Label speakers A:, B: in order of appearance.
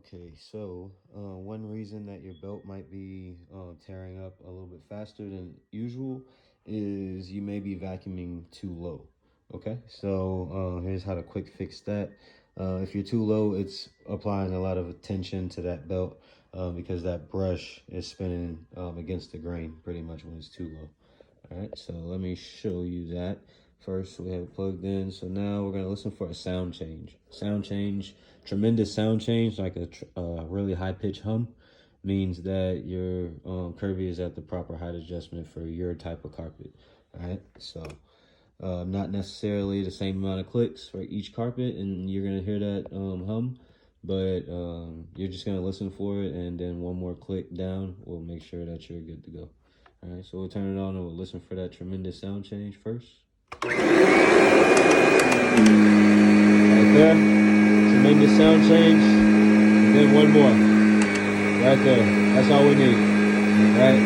A: Okay, so one reason that your belt might be tearing up a little bit faster than usual is you may be vacuuming too low. Okay, so here's how to quick fix that. If you're too low, it's applying a lot of tension to that belt because that brush is spinning against the grain pretty much when it's too low. All right, so let me show you that. First, we have it plugged in. So now we're gonna listen for a sound change. Sound change, tremendous sound change, like a really high pitch hum, means that your Kirby is at the proper height adjustment for your type of carpet. All right, so not necessarily the same amount of clicks for each carpet, and you're gonna hear that hum, but you're just gonna listen for it, and then one more click down will make sure that you're good to go. All right, so we'll turn it on and we'll listen for that tremendous sound change first. Right there, tremendous sound change. And then one more. Right there. That's all we need. Right?